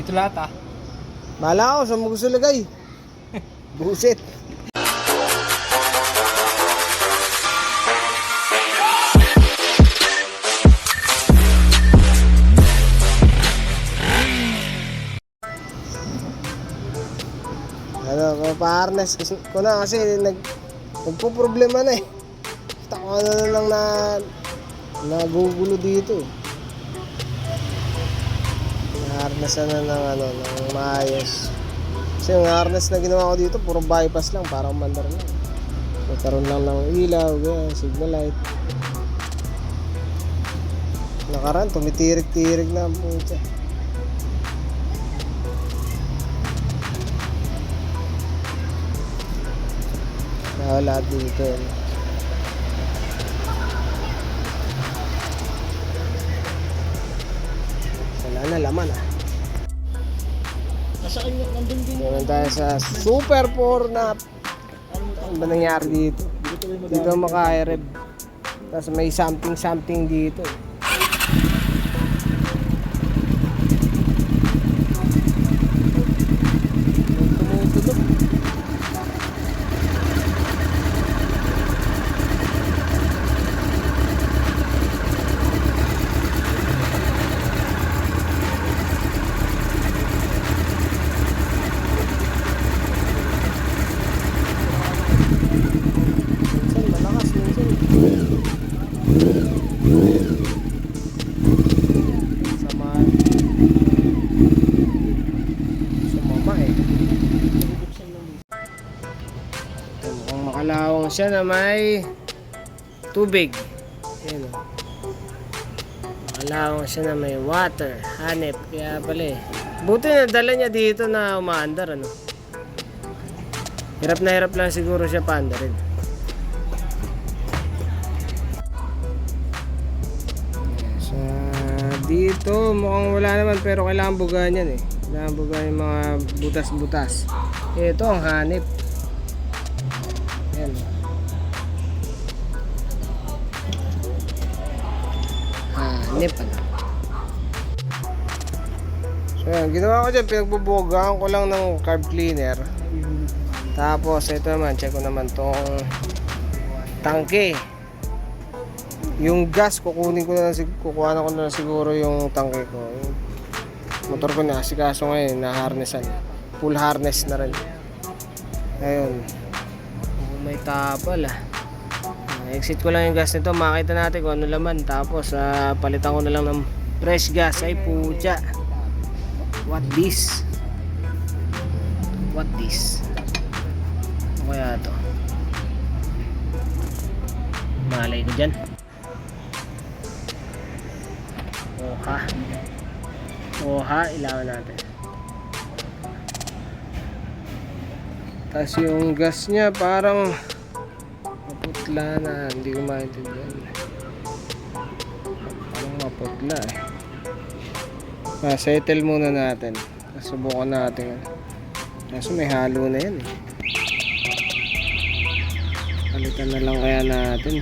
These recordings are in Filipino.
dito lahat ah. Bahala ako, saan mo gusto lagay? Buset. Pa-harness ko na kasi nagpo-problema na eh. Tako na lang na nagugulo dito eh. Harness na ng maayos. Kasi yung harness na ginawa ko dito puro bypass lang, parang mandar lang. Nagkaroon lang ng ilaw, ganyan, signal light. Nakaraan, tumitirik-tirik na ang puta. Wala dito. Wala na laman ah. Nasa kanya, nandun din. Ngayon tayo sa Super 4 na ano ba nangyari dito? Dito maka-rev. Tapos may something dito. Makalawang siya na may tubig. Ayan o. Makalawang siya na may water, hanep. Kaya pala eh. Buti na dala niya dito na umaandar ano. Hirap na hirap lang siguro siya paandarin. Sa dito mukhang wala naman pero kailangan bugahan yan eh. Kailangan bugahan yung mga butas-butas. Ito ang hanep. Ayan. Hanep ano. So yan, ginawa ko dyan, pinagbubugahan ko lang ng carb cleaner. Tapos ito naman, check ko naman tong tangke. Yung gas, kukuha na ko na siguro yung tangke ko. Yung motor ko na, sikaso ngayon, na-harnessan. Full harness na rin. Ayun. May tapal ah. Exit ko lang yung gas nito, makita natin kung ano laman. Tapos palitan ko na lang ng fresh gas. Ay pucha. What this? What this? Ano kaya to? Malay ko dyan. Oha, ilawan natin. Tapos yung gas niya parang maputla na, hindi ko maintindihan. Parang maputla eh. Settle muna natin. Tapos subukan natin. Kaso may halo na yan eh. Palitan na lang kaya natin.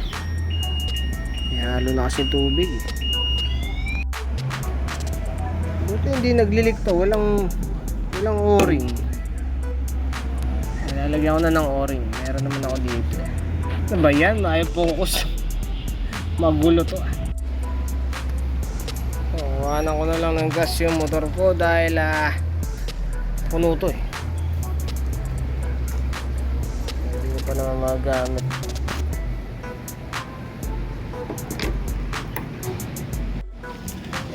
May halo na kasi tubig eh. Buti hindi naglilikto, walang o-ring. Lalagyan ko na ng o-ring. Meron naman ako dito. Ano ba yan? Ayaw focus. Magulo to ah. Iwanan ko na lang ng gas yung motor ko dahil puno to eh. Hindi ko pa naman magamit.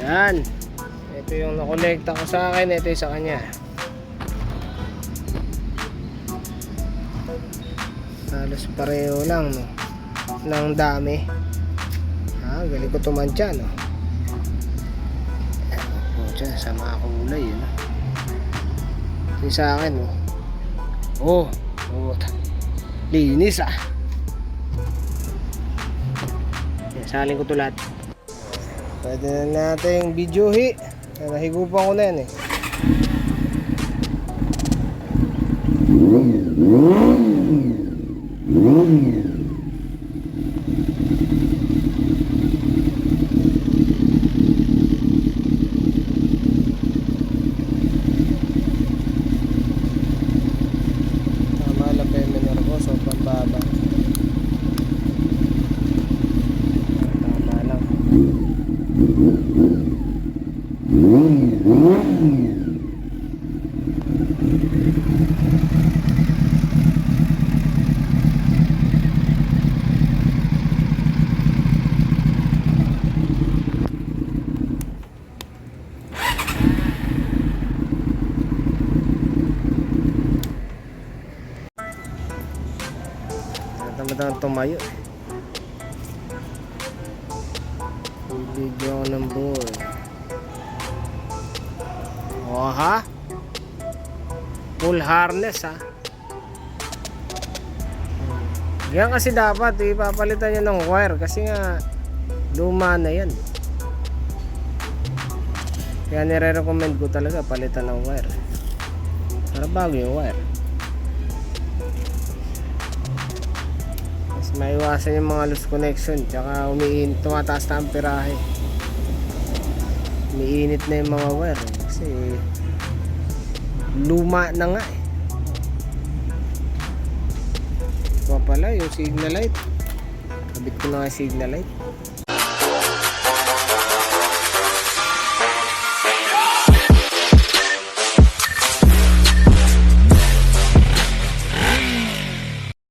Yan. Ito yung nakolekta ko sa akin. Ito yung sa kanya. Halos pareho lang no? Ng dami. Galing ko tumantya no? Dyan, sama kulay yun. Ito yung sa akin no? Linis ah. Yan, salin ko to lahat. Pwede na natin videohi. Nahigupan ko na yan eh. talagang tumayo. Bibigyan ko ng board. O ha? Full harness ha. Yan kasi dapat ipapalitan nyo ng wire kasi nga luma na yan. Kaya nire-recommend ko talaga palitan ng wire para bago yung wire. Mas maiwasan yung mga loose connection, tsaka tumataas na amperahe. Umiinit na yung mga wire kasi luma na nga eh. Ito pala yung signal light. Kabit ko na nga yung signal light.